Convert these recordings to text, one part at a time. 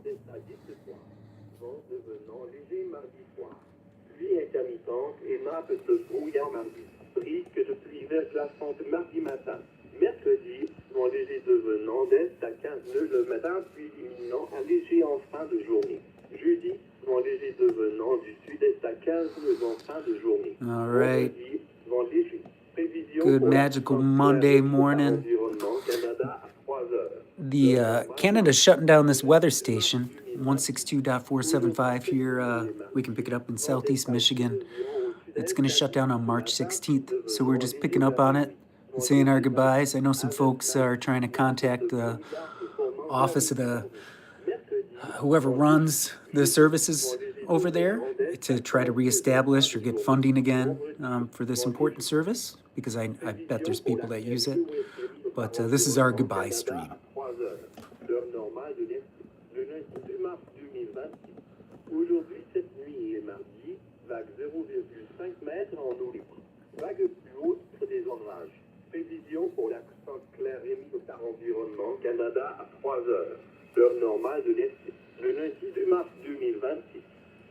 d'est à 10 ce soir. Vent devenant léger mardi soir. Pluie intermittente et nappe se brouillant mardi. Risque de pluie verglaçante mardi matin. Mercredi, vent léger devenant d'est à 15 nœuds le matin, puis diminuant à léger en fin de journée. Jeudi, vent léger devenant du sud-est à 15 nœuds en fin de journée. All right. Vendredi, vent léger. Prévision Good pour la magical puissance Monday claire morning. environnement Canada à 3 heures. The Canada's shutting down this weather station, 162.475 here. We can pick it up in Southeast Michigan. It's going to shut down on March 16th. So we're just picking up on it and saying our goodbyes. I know some folks are trying to contact the office of the whoever runs the services over there to try to reestablish or get funding again for this important service, because I bet there's people that use it. But this is our goodbye stream. L'heure normale de l'Est, le lundi 2 mars 2026. Aujourd'hui, cette nuit et mardi, vague 0,5 mètres en eau libre. Vague plus haute sur des orages. Prévision pour la puissance claire émise par Environnement Canada à 3 heures. L'heure normale de l'Est, le lundi 2 mars 2026.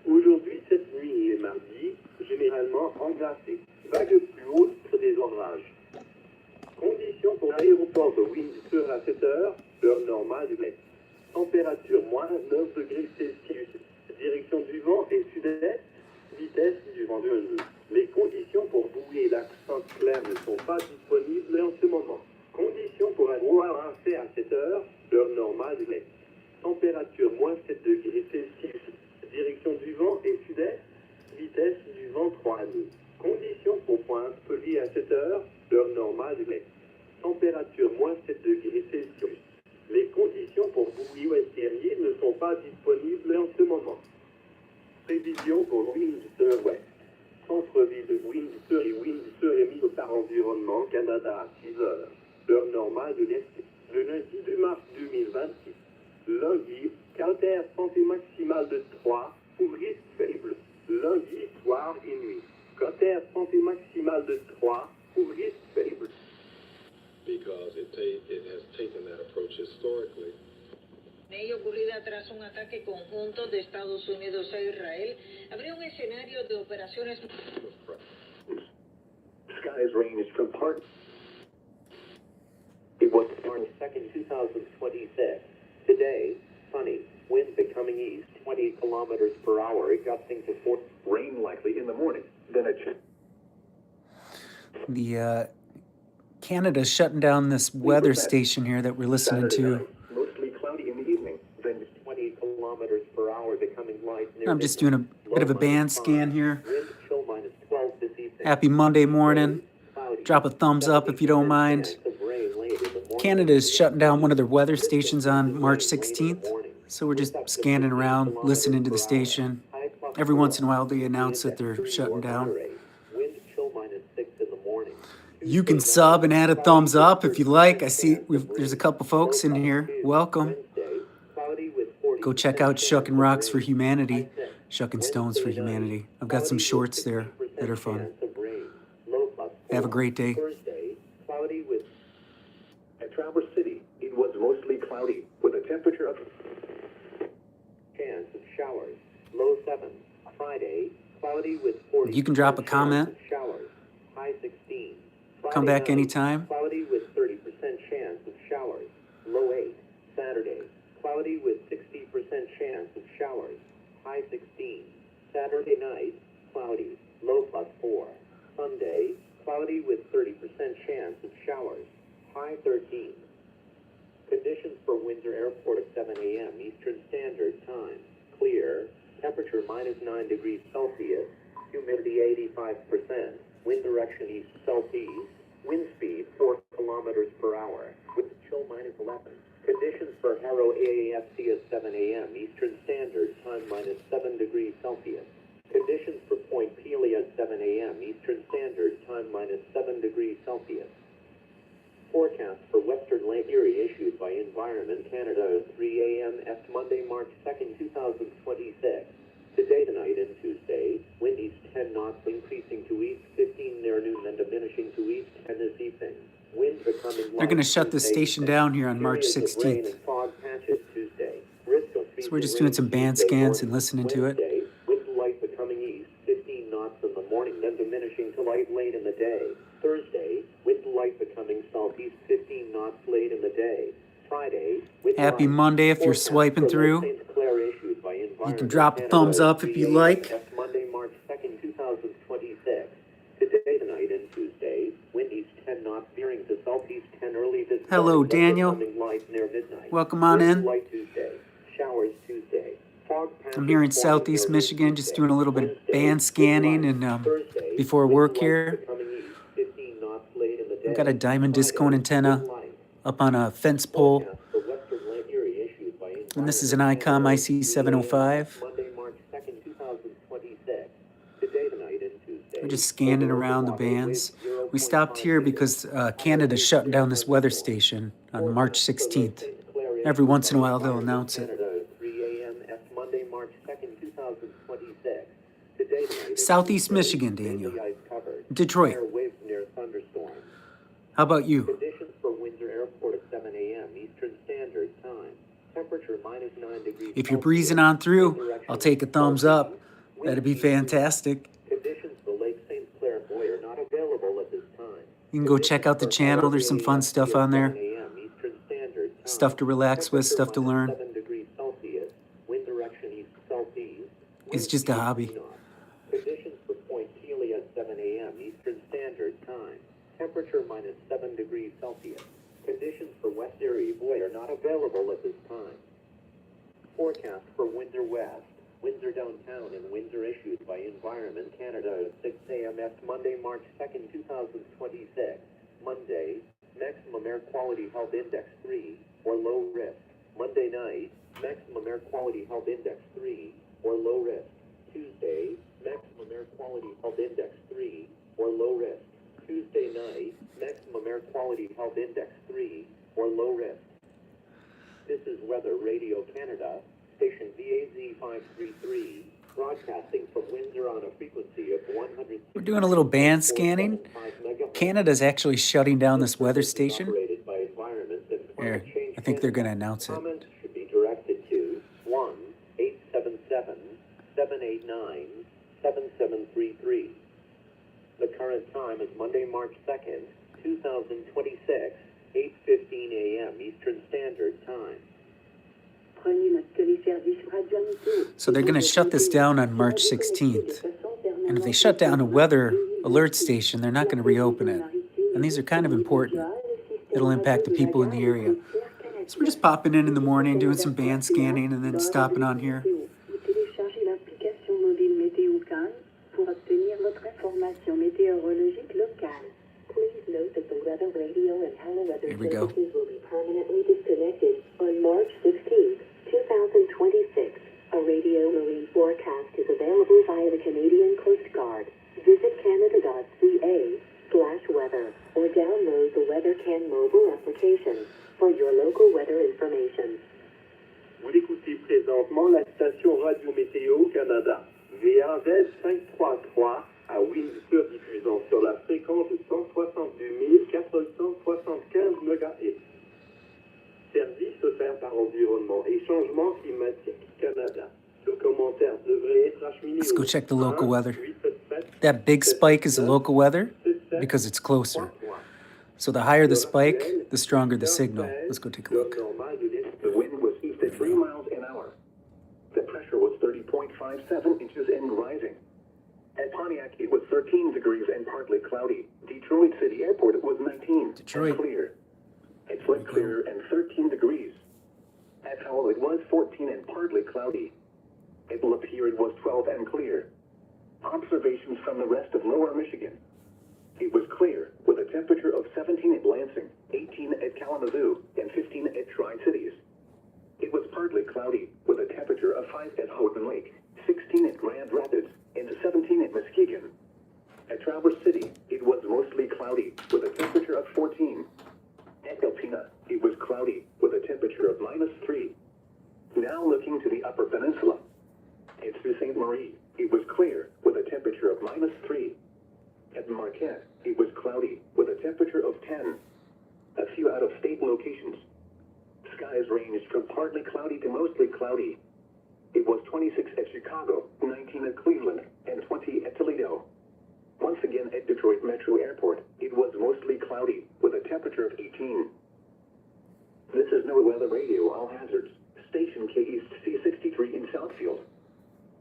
Aujourd'hui, cette nuit et mardi, généralement englacé. Vague plus haute sur des orages. Conditions pour l'aéroport de Windsor à 7 heures, l'heure normale de l'Est. Température moins 9 degrés Celsius. Direction du vent est sud-est, vitesse du vent de nœud. Les conditions pour bouiller l'accent clair ne sont pas disponibles en ce moment. Conditions pour un gros avancé à 7 heures, l'heure normale de l'Est. Température moins 7 degrés Celsius. Direction du vent est sud-est, vitesse du vent 3 nœuds. Conditions pour Pointe-Pellier à 7 heures, l'heure normale de l'Est. Température moins 7 degrés Celsius. Les conditions pour Bouilly-Ouest-Terrier ne sont pas disponibles en ce moment. Prévision pour Windsor Ouest. Centre-ville de Windsor et Windsor émis par Environnement Canada à 6 heures. L'heure normale de l'Est, le lundi 2 mars 2026. Lundi, caractère santé maximale de 3, pour risque faible. Lundi, soir et nuit. Caractère santé maximale de 3, pour risque faible. Because it has taken that approach historically. Ello ocurrida tras un ataque conjunto de Estados Unidos a Israel, habría un escenario de operaciones. Skies range from part. It was March 2nd, 2026. Today, sunny. Wind becoming east, 20 kilometers per hour, gusting to 4. Rain likely in the morning. Then a The Canada's shutting down this weather station here that we're listening to. Mostly cloudy in the evening. Then 20 kilometers per hour becoming light. I'm just doing a bit of a band scan here. Wind chill minus 12 this evening. Happy Monday morning. Drop a thumbs up if you don't mind. Canada is shutting down one of their weather stations on March 16th. So we're just scanning around, listening to the station. Every once in a while they announce that they're shutting down. Wind chill minus 6 in the morning. You can sub and add a thumbs up if you like. I see there's a couple folks in here. Welcome. Go check out Shuckin' Rocks for Humanity. Shuckin' Stones for Humanity. I've got some shorts there that are fun. Have a great day. Thursday, cloudy with. At Traverse City, it was mostly cloudy with a temperature of. Chance of showers. Low 7. Friday, cloudy with 40. You can drop a comment. Showers. High 16. Come back Friday night, anytime. Cloudy with 30% chance of showers. Low 8. Saturday, cloudy with 60% chance of showers. High 16. Saturday night, cloudy. Low +4. Sunday, cloudy with 30% chance of showers. High 13. Conditions for Windsor Airport at 7 a.m. Eastern Standard Time. Clear. Temperature -9 degrees Celsius. Humidity 85%. Wind direction east southeast. Wind speed 4 kilometers per hour. Wind chill -11. Conditions for Harrow AAFC at 7 a.m. Eastern Standard Time -7 degrees Celsius. Conditions for Point Pelee at 7 a.m. Eastern Standard Time -7 degrees Celsius. Forecast for Western Lake Erie issued by Environment Canada at 3 a.m. Est Monday, March 2nd, 2026. Today, tonight, and Tuesday, wind east 10 knots, increasing to east 15 near noon and diminishing to east 10 this evening. Wind becoming. They're going to shut this station down here on March Periods of rain 16th. and fog patches Tuesday. Risk of So we're just doing some band scans and listening to it. Wednesday, with light becoming east, 15 knots in the morning, then diminishing to light late in the day. Thursday, with light becoming southeast, 15 knots late in the day. Friday, with Happy light. Monday if you're Forecast swiping for through. St. Clair issued by You can Environment drop a Canada thumbs up if 3 you a.m. like. That's Monday, March 2nd, 2026. Today, tonight, and Tuesday, wind east 10 knots, veering to southeast 10 early this Hello, morning, then Daniel. becoming light near midnight. Welcome on Wind in. light Tuesday, showers Tuesday. Fog patches I'm here in forming Southeast early Michigan, just Tuesday. doing a little bit of Wednesday, band wind scanning light. and Thursday, before wind work light here. becoming east, 15 knots late in the day. I've got a diamond Friday, discone antenna wind light. up on a fence pole. Forecast for Western Lake Erie issued by And this is an Environment ICOM Canada, IC705. Monday, March 2nd, 2026. Today, tonight, and Tuesday. We're just scanning around the bands. We stopped here because Canada's shutting down this weather station on March 16th. Every once in a while they'll announce it. Canada, 3 a.m. That's Monday, March 2nd, 2026. Today, tonight, and Southeast Tuesday, Michigan, Daniel. mainly ice covered. Detroit. Air waves near thunderstorms. How about you? Conditions for Windsor Airport at 7 a.m. Eastern Standard Time. Temperature minus 9 degrees. If you're Celsius. breezing on through, Direction I'll take a thumbs up. That'd be wind speed fantastic. Conditions for Lake St. Clair Boy are not available at this time. You can go check out the channel. There's some fun stuff on there. 7 a.m. Eastern Standard Time. Stuff to relax with, stuff to Temperature learn. minus 7 degrees Celsius. Wind direction east southeast. It's just a hobby. Conditions for Point Keeley at 7 a.m. Eastern Standard Time. Temperature minus 7 degrees Celsius. Conditions for West Erie Boy are not available at this time. Forecast for Windsor West, Windsor Downtown, and Windsor issued by Environment Canada at 6 a.m. That's Monday, March 2nd, 2026. Monday, maximum air quality health index 3 or low risk. Monday night, maximum air quality health index 3 or low risk. Tuesday, maximum air quality health index 3 or low risk. Tuesday night, maximum air quality health index 3 or low risk. This is Weather Radio Canada, station VAZ 533, broadcasting from Windsor on a frequency of 100. We're doing a little band scanning. Canada's actually shutting down this weather station. Operated by Environment and Climate Here, Change I think they're going to Canada. announce it. Comments should be directed to 1-877-789-7733. The current time is Monday, March 2nd, 2026, 8:15 a.m. Eastern Standard Time. So they're going to shut this down on March 16th. And if they shut down a weather alert station, they're not going to reopen it. And these are kind of important. It'll impact the people in the area. So we're just popping in the morning, doing some band scanning, and then stopping on here. Téléchargez l'application mobile Météo-Can pour obtenir votre information météorologique locale. Please note that the weather radio and teleweather Here we go. services will be permanently disconnected on March 16th, 2026. A radio marine forecast is available via the Canadian Coast Guard. Visit canada.ca/weather or download the WeatherCan mobile application for your local weather information. Vous écoutez présentement la station Radio Météo Canada, VAZ 533 à Windsor, diffusant sur la fréquence de 162 475 MHz. Service offert par Environnement et Changement Climatique Canada. Tout commentaire devrait être acheminé. Let's go check the local weather. 877 That big spike is the local weather because it's closer. So the higher the spike, the stronger the signal. Let's go take a look. The wind was east at 3 miles an hour. The pressure was 30.57 inches and rising. At Pontiac, it was 13 degrees and partly cloudy. Detroit City Airport was 19 Detroit. and clear. At Flint, clear and 13 degrees. At Howell, it was 14 and partly cloudy. At Lapeer, it was 12 and clear. Observations from the rest of Lower Michigan. It was clear, with a temperature of 17 at Lansing, 18 at Kalamazoo, and 15 at Tri-Cities. It was partly cloudy, with a temperature of 5 at Houghton Lake, 16 at Grand Rapids, and 17 at Muskegon. At Traverse City, it was mostly cloudy, with a temperature of 14. At Alpena, it was cloudy, with a temperature of -3. Now looking to the Upper Peninsula. At Sault Ste. Marie, it was clear, with a temperature of -3. At Marquette, it was cloudy, with a temperature of 10. A few out-of-state locations. Skies ranged from partly cloudy to mostly cloudy, it was 26 at Chicago, 19 at Cleveland, and 20 at Toledo. Once again at Detroit Metro Airport, it was mostly cloudy, with a temperature of 18. This is NOAA Weather Radio, all hazards. Station K East C63 in Southfield.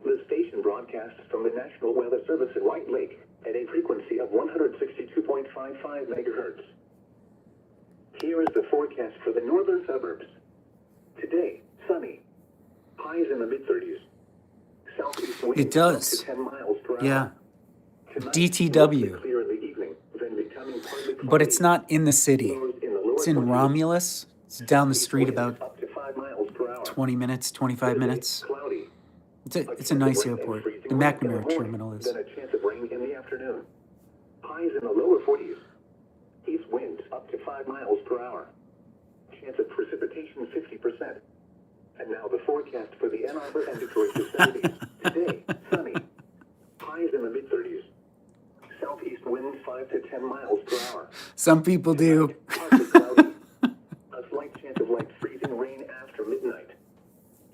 The station broadcasts from the National Weather Service in White Lake at a frequency of 162.55 megahertz. Here is the forecast for the northern suburbs. Today, sunny. Highs in the mid-30s. Southeast winds It does. up to 10 miles per hour. Yeah. Tonight, DTW. mostly clear in the evening, then becoming partly But it's cloudy. not in the city. Lows in the lower It's in 20s. Romulus. It's down the street Winds about up to 5 miles per hour. 20 minutes, 25 Today, minutes. Cloudy. It's a nice airport. The McNamara terminal is. Then a chance of rain in the afternoon. Highs in the lower 40s. East winds up to 5 miles per hour. Chance of precipitation 50%. And now the forecast for the Ann Arbor and Detroit vicinities. Today, sunny. Highs in the mid-30s. Southeast winds 5 to 10 miles per hour. Some people do. Partly cloudy. A slight chance of light freezing rain after midnight.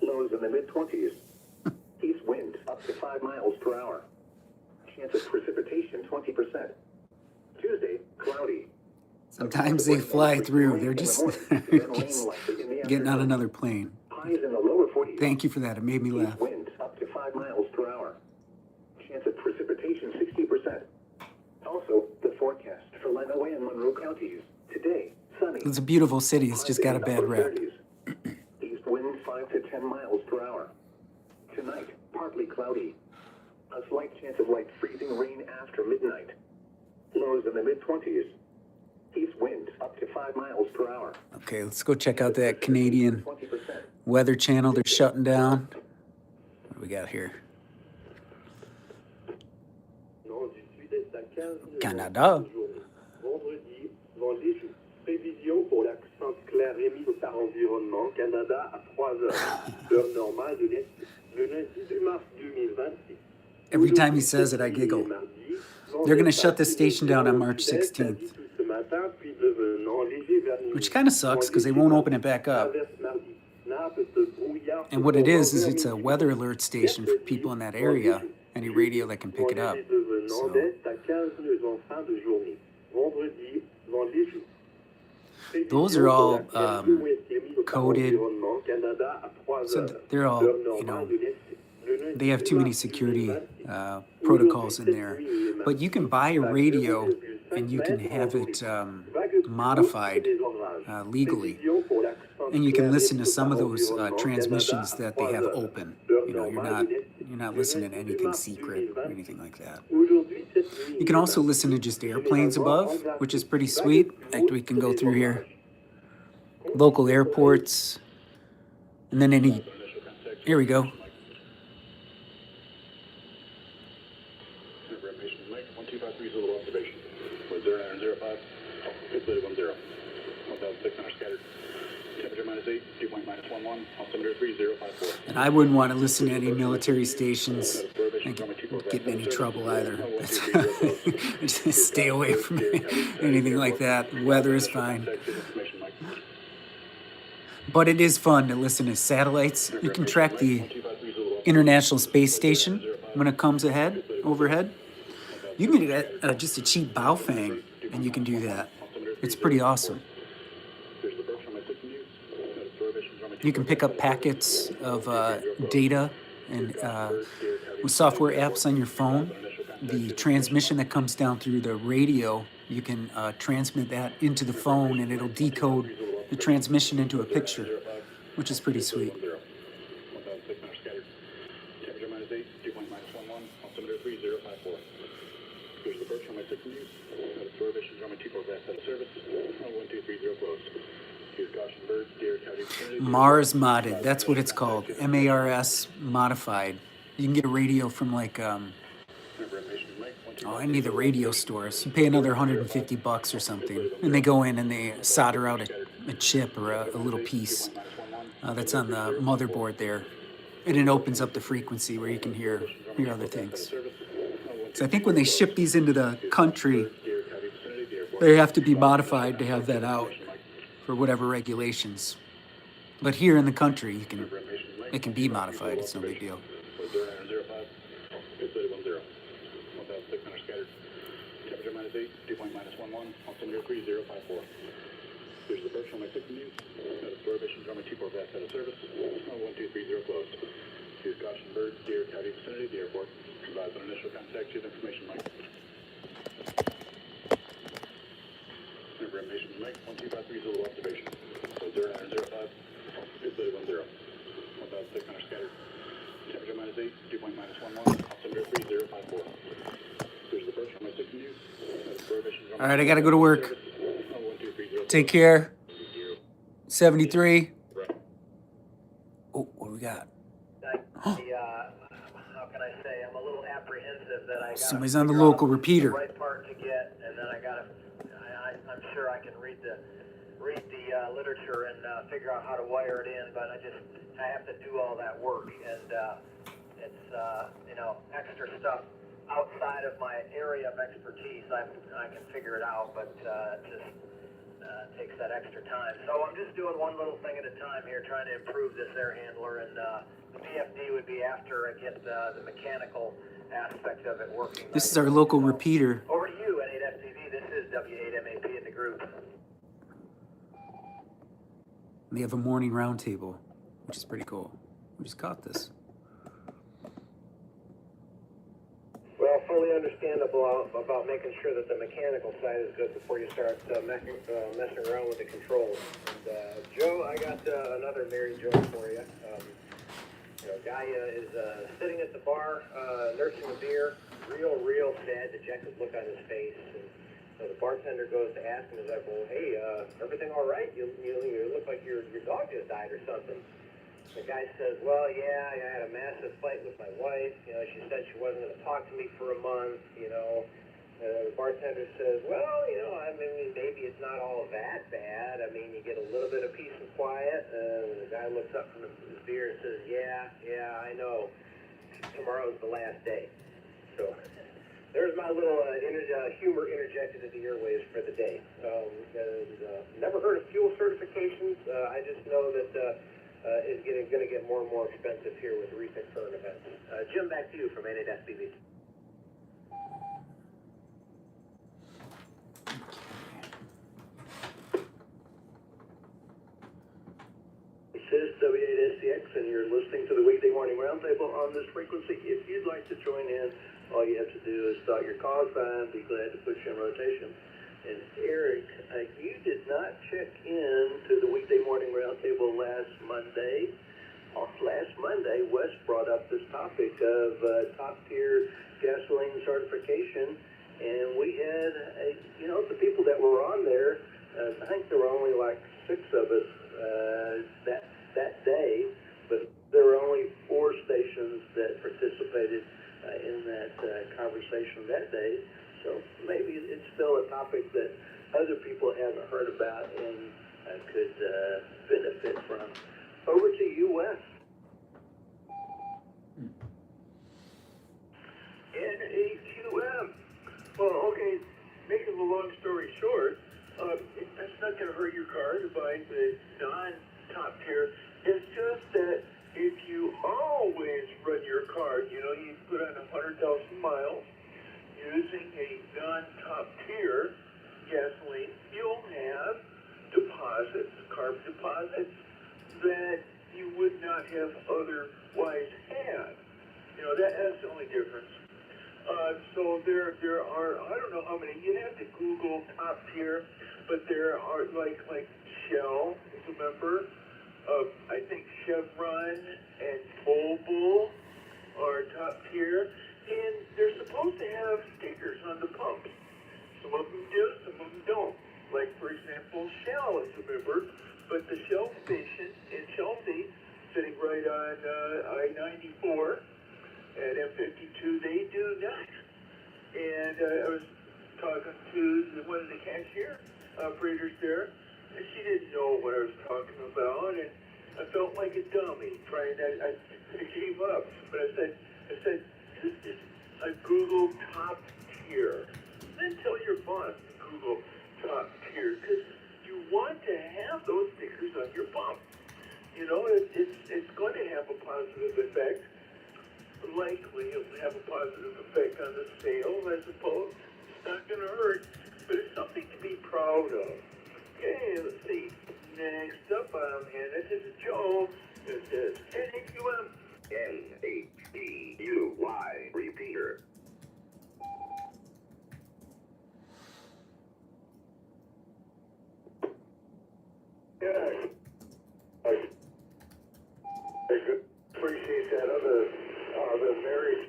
Lows in the mid-20s. East wind up to 5 miles per hour. Chance of precipitation 20%. Tuesday, cloudy. Sometimes they fly through. They're just, just getting on another plane. Highs in the lower 40s. Thank you for that. It made me laugh. East wind up to 5 miles per hour. Chance of precipitation 60%. Also, the forecast for Lenawee and Monroe counties. Today, sunny. It's a beautiful city. It's just got a bad rep. East wind 5 to 10 miles per hour. Tonight, partly cloudy. A slight chance of light freezing rain after midnight. Lows in the mid-20s. East wind up to 5 miles per hour. Okay, let's go check out that Canadian 20%. Weather Channel. They're shutting down. What do we got here? Non, du sud-est à 15 Canada. Vendredi, vent léger. Prévision pour l'axe Sainte-Claire émise par Environnement Canada à 3 heures. Heure normale de l'Est, le lundi 2 mars 2026. Every time he says it, I giggle. They're going to shut this station down on March 16th. Which kind of sucks because they won't open it back up. And what it is it's a weather alert station for people in that area. Any radio that can pick it up. So, those are all coded. So they're all, you know, they have too many security protocols in there. But you can buy a radio and you can have it modified legally. And you can listen to some of those transmissions that they have open. You know, you're not listening to anything secret or anything like that. You can also listen to just airplanes above, which is pretty sweet. Like we can go through here. Local airports. And then any, here we go. And I wouldn't want to listen to any military stations. I could get in any trouble either. Just stay away from anything like that. The weather is fine. But it is fun to listen to satellites. You can track the International Space Station when it comes overhead. You can get just a cheap Baofeng, and you can do that. It's pretty awesome. You can pick up packets of data and with software apps on your phone. The transmission that comes down through the radio, you can transmit that into the phone, and it'll decode the transmission into a picture, which is pretty sweet. Mars modded, that's what it's called. MARS modified. You can get a radio from like any of the radio stores. You pay another $150 or something, and they go in and they solder out a chip or a little piece that's on the motherboard there, and it opens up the frequency where you can hear other things. So I think when they ship these into the country, they have to be modified to have that out for whatever regulations. But here in the country, you can It can be modified. It's no big deal. 0905, 23010. 1,600 scattered. Temperature -8, dew point -11, altimeter 3054. Here's the approach, runway 6 in use. Status prohibitions, runway 24 fast out of service. 1230 closed. Use caution birds, deer, coyote vicinity of the airport. Advise on initial contact, chief information mic. Information mic, 12530 Zulu observation. So 0905, 23010. 1,600 scattered. Temperature -8, dew point -11, altimeter 3054. Here's the approach, runway 6 in use. Status prohibitions, runway All right, I gotta go to work. 1230 Take care. 73. Oh, what do we got? How can I say? I'm a little apprehensive that I got Somebody's on the local repeater. the right part to get, and then I'm sure I can read the literature and figure out how to wire it in, but I have to do all that work, and it's extra stuff outside of my area of expertise. I can figure it out, but it just takes that extra time. So I'm just doing one little thing at a time here, trying to improve this air handler, and the BFD would be after I get the mechanical aspect of it working. This is our local repeater. Over to you, N8FTV. This is W8MAP in the group. They have a morning roundtable, which is pretty cool. We just caught this. Well, fully understandable about making sure that the mechanical side is good before you start messing around with the controls. And Joe, I got another Mary Jo for you. Guy is sitting at the bar, nursing a beer, real sad, dejected look on his face. And so the bartender goes to ask him, he's like, well, hey, everything all right? You look like your dog just died or something. The guy says, well, yeah, I had a massive fight with my wife. She said she wasn't going to talk to me for a month, The bartender says, well, I mean, maybe it's not all that bad. I mean, you get a little bit of peace and quiet. The guy looks up from his beer and says, yeah, I know. Tomorrow's the last day. So there's my little humor interjected into the airwaves for the day. Never heard of fuel certifications. I just know that it's going to get more and more expensive here with recent current events. Jim, back to you from N8FPV. This is W8SCX, and you're listening to the Weekday Morning Roundtable on this frequency. If you'd like to join in, all you have to do is start your call sign. Be glad to put you in rotation. And Eric, you did not check in to the Weekday Morning Roundtable last Monday. Last Monday, Wes brought up this topic of top-tier gasoline certification, and we had, the people that were on there, I think there were only like 6 of us that day, but there were only 4 stations that participated in that conversation that day. So maybe it's still a topic that other people haven't heard about and could benefit from. Over to you, Wes. N8QM. Well, okay, making a long story short, that's not going to hurt your car to buy the non-top tier. It's just that if you always run your car, you put on 100,000 miles using a non-top tier gasoline, you'll have deposits, carb deposits, that you would not have otherwise had. That's the only difference. So there are, I don't know how many, you have to Google top tier, but there are like Shell is a member. I think Chevron and Mobil are top tier, and they're supposed to have stickers on the pumps. Some of them do, some of them don't. Like, for example, Shell is a member, but the Shell station in Chelsea, sitting right on I-94 at M52, they do not. And I was talking to one of the cashier operators there, and she didn't know what I was talking about, and I felt like a dummy trying to, I gave up. But I said, I Googled top tier. Then tell your boss to Google top tier, because you want to have those stickers on your pump. you know, it's going to have a positive effect. Likely it'll have a positive effect on the sale, I suppose. It's not going to hurt, but it's something to be proud of. Okay, let's see. Next up, I'm handed to Joe. It says NHUM. NHDUY repeater. Yeah. I appreciate that other marriage.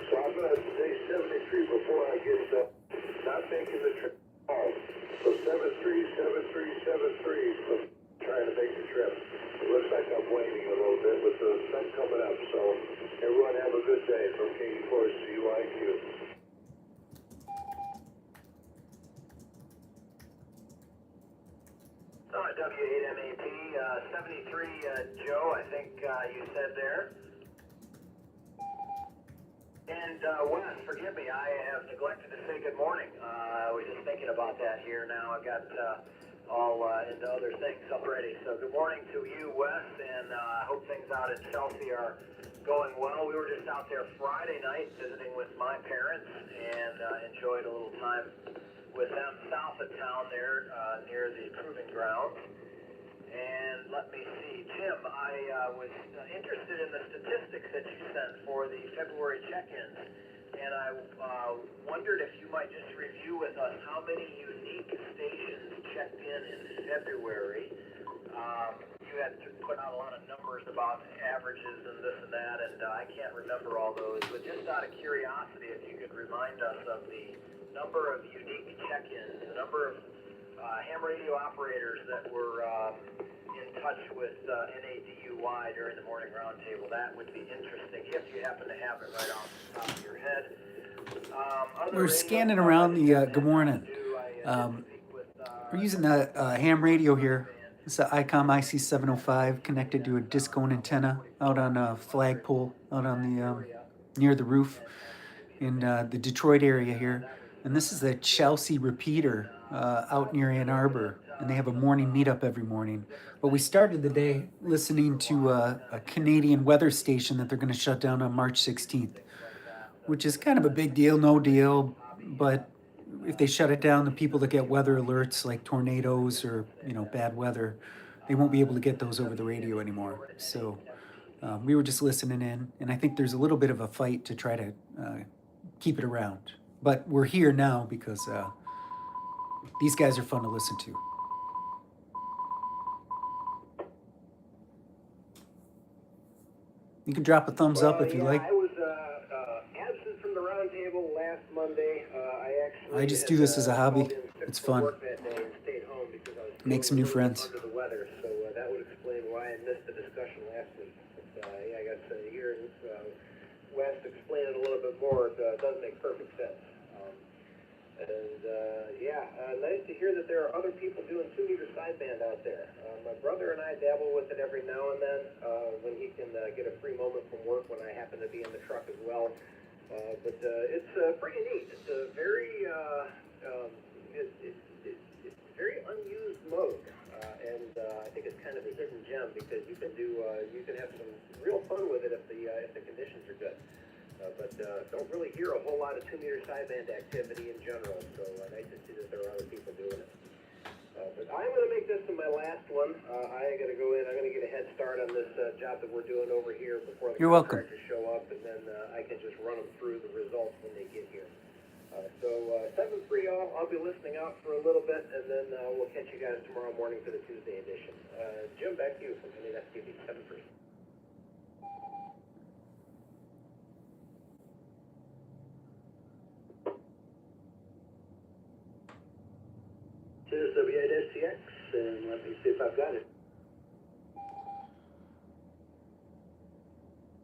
So I'm going to say 73 before I get not making the trip. So 73. So trying to make the trip. It looks like I'm waiting a little bit with the sun coming up. So everyone have a good day from King Force CYQ. W8MAP, 73, Joe, I think you said there. And Wes, forgive me, I have neglected to say good morning. I was just thinking about that here now. I got all into other things already. So good morning to you, Wes, and I hope things out in Chelsea are going well. We were just out there Friday night visiting with my parents and enjoyed a little time with them south of town there near the proving grounds. And let me see, Jim, I was interested in the statistics that you sent for the February check-ins, and I wondered if you might just review with us how many unique stations checked in February. You had put out a lot of numbers about averages and this and that, and I can't remember all those, but just out of curiosity, if you could remind us of the number of unique check-ins, the number of ham radio operators that were in touch with NADUY during the morning roundtable. That would be interesting if you happen to have it right off the top of your head. We're scanning around the, good morning. We're using the ham radio here. It's the ICOM IC705 connected to a discone antenna out on a flagpole out on the, near the roof in the Detroit area here. And this is the Chelsea repeater out near Ann Arbor, and they have a morning meetup every morning. But we started the day listening to a Canadian weather station that they're going to shut down on March 16th, which is kind of a big deal, no deal. But if they shut it down, the people that get weather alerts like tornadoes or bad weather, they won't be able to get those over the radio anymore. So we were just listening in, and I think there's a little bit of a fight to try to keep it around. But we're here now because these guys are fun to listen to. You can drop a thumbs up if you like. I was absent from the roundtable last Monday. I just do this as a hobby. It's fun. Make some new friends. Under the weather, so that would explain why I missed the discussion last week. But, I got to hear Wes explain it a little bit more. It does make perfect sense. Nice to hear that there are other people doing 2-meter sideband out there. My brother and I dabble with it every now and then when he can get a free moment from work when I happen to be in the truck as well. But it's pretty neat. It's a very it's very unused mode, and I think it's kind of a hidden gem because you can have some real fun with it if the conditions are good. But don't really hear a whole lot of 2-meter sideband activity in general, so nice to see that there are other people doing it. But I'm going to make this my last one. I got to go in. I'm going to get a head start on this job that we're doing over here before the contractors show up, and then I can just run them through the results when they get here. So 7-3, I'll be listening out for a little bit, and then we'll catch you guys tomorrow morning for the Tuesday edition. Jim, back to you from NSTV 7-3. Here's W8STX, and let me see if I've got it.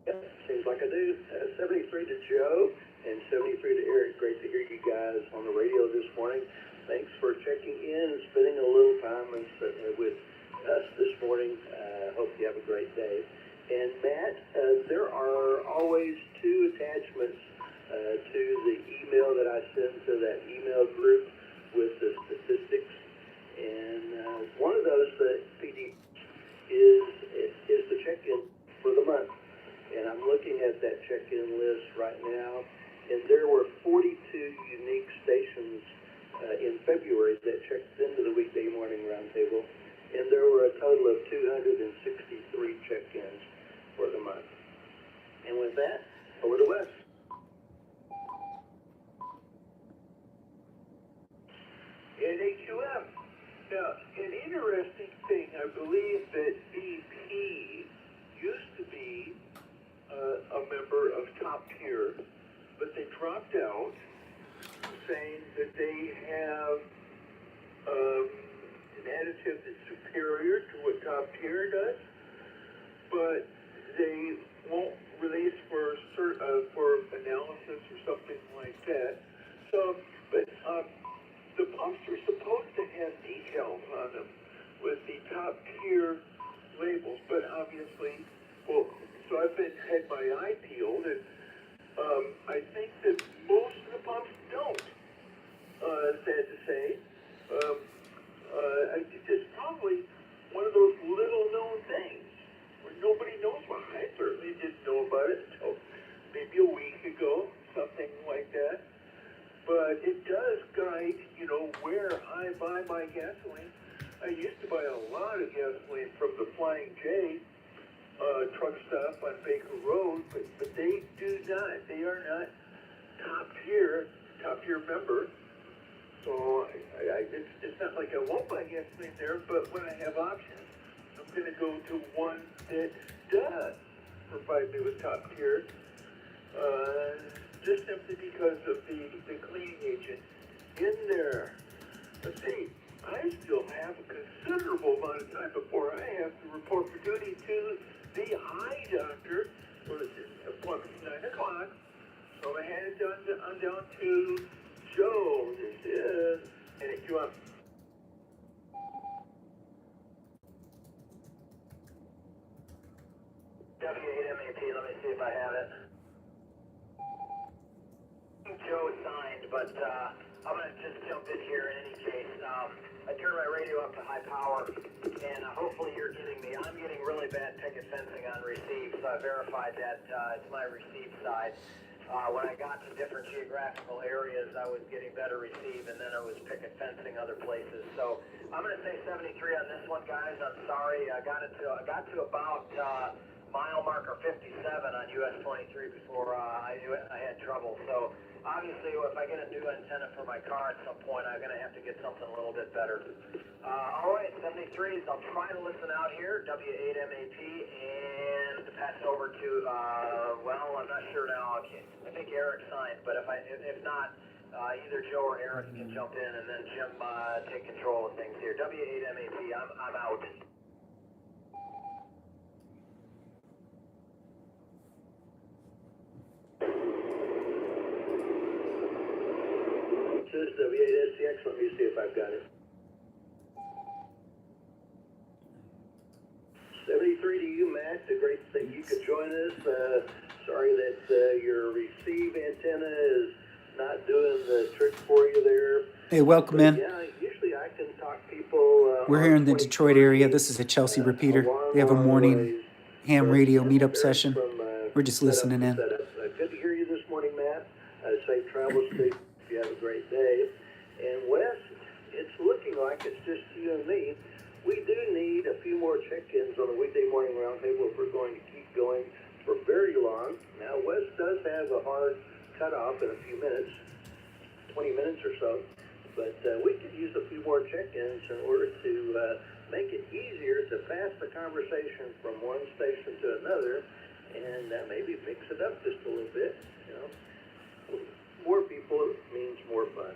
Yep, seems like I do. 73 to Joe, and 73 to Eric. Great to hear you guys on the radio this morning. Thanks for checking in and spending a little time with us this morning. Hope you have a great day. And Matt, there are always 2 attachments to the email that I send to that email group with the statistics, and Tulsa PD is the check-in for the month. And I'm looking at that check-in list right now, and there were 42 unique stations in February that checked into the weekday morning roundtable, and there were a total of 263 check-ins for the month. And with that, over to Wes. NHUM. Now, an interesting thing, I believe that BP used to be a member of Top Tier, but they dropped out, saying that they have an additive that's superior to what Top Tier does, but they won't release for analysis or something like that. So, but the pumps are supposed to have details on them with the Top Tier labels, but obviously, well, so I've had my eye peeled, and I think that most of the pumps don't. Sad to say. It's probably one of those little-known things where nobody knows about it. I certainly didn't know about it until maybe a week ago, something like that. But it does guide, where I buy my gasoline. I used to buy a lot of gasoline from the Flying J truck stop on Baker Road, but they do not. They are not top tier member. So it's not like I won't buy gasoline there, but when I have options, I'm going to go to one that does provide me with top tier, just simply because of the cleaning agent in there. Let's see, I still have a considerable amount of time before I have to report for duty to the eye doctor. Well, it's appointment's 9 o'clock, so I hand it down to Joe. This is NHUM. W8MAP, let me see if I have it. Joe signed, but I'm going to just jump in here in any case. I turned my radio up to high power, and hopefully you're getting me. I'm getting really bad picket fencing on receive, so I verified that it's my receive side. When I got to different geographical areas, I was getting better receive, and then I was picket fencing other places. So I'm going to say 73 on this one, guys. I'm sorry. I got to about mile marker 57 on US 23 before I knew it. I had trouble. So obviously, if I get a new antenna for my car at some point, I'm going to have to get something a little bit better. All right, 73s. I'll try to listen out here, W8MAP, and pass it over to, well, I'm not sure now. I think Eric signed, but if not, either Joe or Eric can jump in, and then Jim take control of things here. W8MAP, I'm out. This is W8SCX. Let me see if I've got it. 73 to you, Matt. Great that you could join us. Sorry that your receive antenna is not doing the trick for you there. Hey, welcome in. Yeah, usually I can talk people. We're here in the Detroit area. This is a Chelsea repeater. They have a morning ham radio meetup session. We're just listening in. Good to hear you this morning, Matt. Safe travels to you. You have a great day. And Wes, it's looking like it's just you and me. We do need a few more check-ins on the weekday morning roundtable if we're going to keep going for very long. Now, Wes does have a hard cutoff in a few minutes, 20 minutes or so, but we could use a few more check-ins in order to make it easier to pass the conversation from one station to another, and maybe mix it up just a little bit. More people means more fun.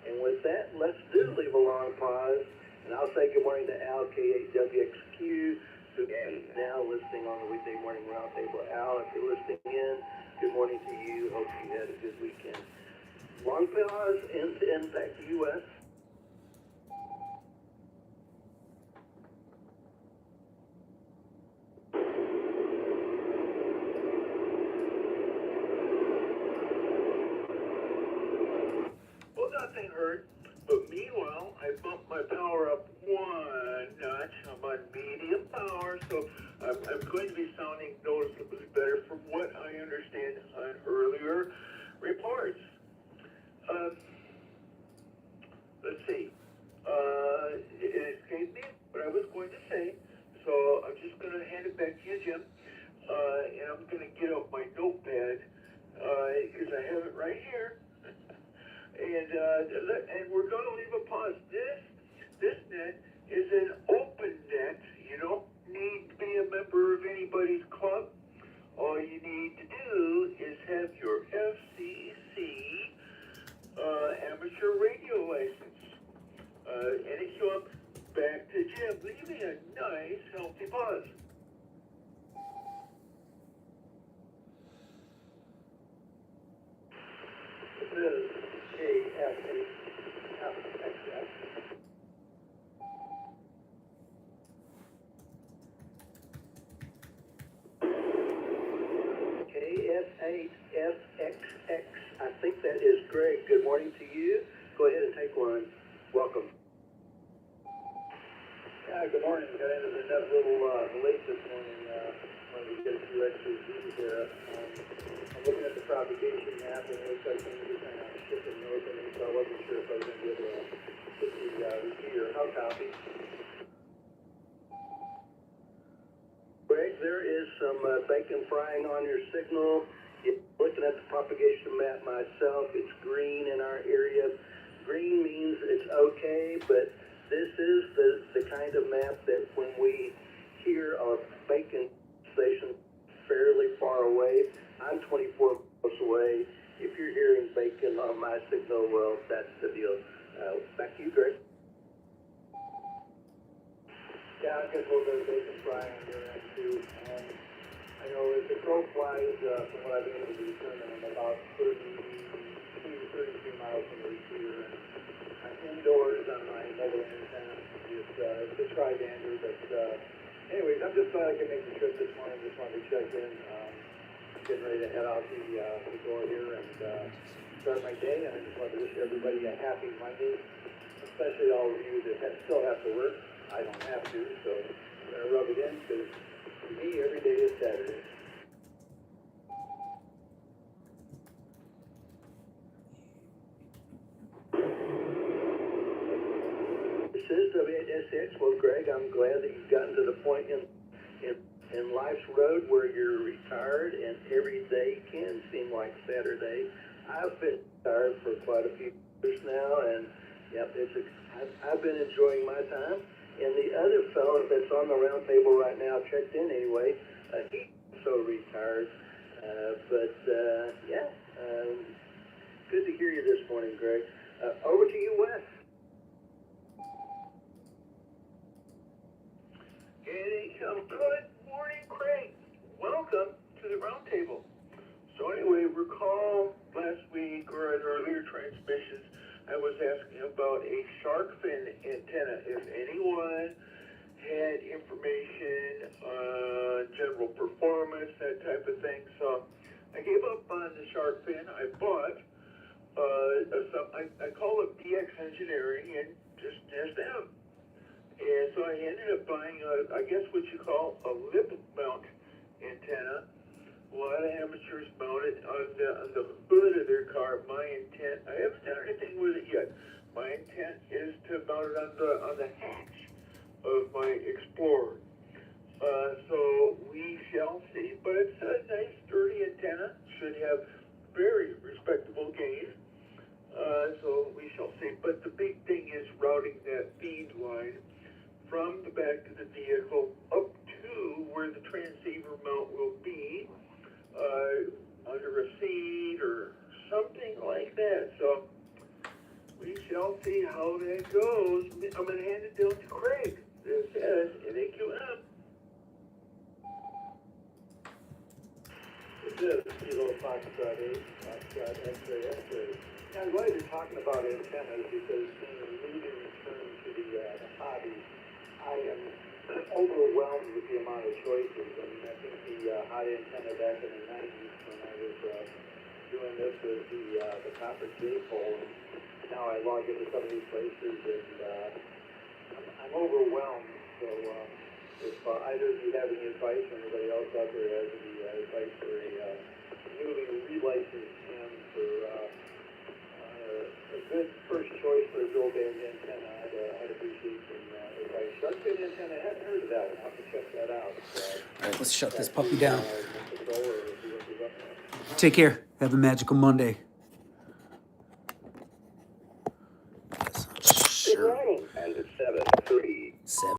And with that, let's leave a long pause. And I'll say good morning to Al, K8WXQ, who is now listening on the weekday morning roundtable. Al, if you're listening in, good morning to you. Hope you had a good weekend. Long pause, end back to you, Wes. Well, nothing hurt, but meanwhile, I bumped my power up one notch Jim. And I'm going to get out my notepad because I have it right here. And we're going to leave a pause. This net is an open net. You don't need to be a member of anybody's club. All you need to do is have your FCC amateur radio license. Anyhow, back to Jim, leaving a nice, healthy buzz. This is KF8FXX. KF8FXX. I think that is Greg. Good morning to you. Go ahead and take one. Welcome. Good morning. Got into the net a little late this morning. Wanted to get a few extra views here. I'm looking at the propagation map, and it looks like things are kind of shifting north of me, so I wasn't sure if I was going to be able to get the repeater. How copy? Greg, there is some bacon frying on your signal. Looking at the propagation map myself, it's green in our area. Green means it's okay, but this is the kind of map that when we hear a bacon station fairly far away, I'm 24 miles away. If you're hearing bacon on my signal, well, that's the deal. Back to you, Greg. Yeah, I've got a little bit of bacon frying on your end too. I know as the crow flies, from what I've been able to determine, I'm about 32 miles from the receiver. I'm indoors on my mobile antenna. It's a tri-bander, but anyways, I'm just glad I could make the trip this morning. Just wanted to check in. Getting ready to head out the door here and start my day. And I just wanted to wish everybody a happy Monday, especially all of you that still have to work. I don't have to, so I'm going to rub it in because for me, every day is Saturday. This is W8SX. Well, Greg, I'm glad that you've gotten to the point in life's road where you're retired and every day can seem like Saturday. I've been retired for quite a few years now, and yep, I've been enjoying my time. And the other fellow that's on the round table right now, checked in anyway, he's also retired. Good to hear you this morning, Greg. Over to you, Wes. Good morning, Craig. Welcome to the round table. So anyway, recall last week or in earlier transmissions, I was asking about a shark fin antenna. If anyone had information on general performance, that type of thing. So I gave up on the shark fin. I bought I call it DX Engineering and just them. And so I ended up buying I guess what you call a lip mount antenna. A lot of amateurs mount it on the hood of their car. My intent, I haven't done anything with it yet. My intent is to mount it on the hatch of my Explorer. So we shall see. But it's a nice, sturdy antenna. Should have very respectable gain. So we shall see. But the big thing is routing that feed line from the back of the vehicle up to where the transceiver mount will be. Under a seat or something like that. So we shall see how that goes. I'm going to hand it down to Craig. This is NAQM. This is Kilo Foxtrot 8, Foxtrot X-ray, X-ray. Now, I'm glad you're talking about antennas because in the moving return to the hobby, I am overwhelmed with the amount of choices. I mean, I think the high antenna back in the 90s when I was doing this was the copper J-pole. Now I log into some of these places and I'm overwhelmed. So if either of you have any advice or anybody else out there has any advice for a newly relicensed ham for a good first choice for a dual band antenna, I'd appreciate some advice. Shark fin antenna kind of hadn't heard of that. I'll have to check that out. All right, let's shut this puppy down. Controller, if you look it up. Take care. Have a magical Monday.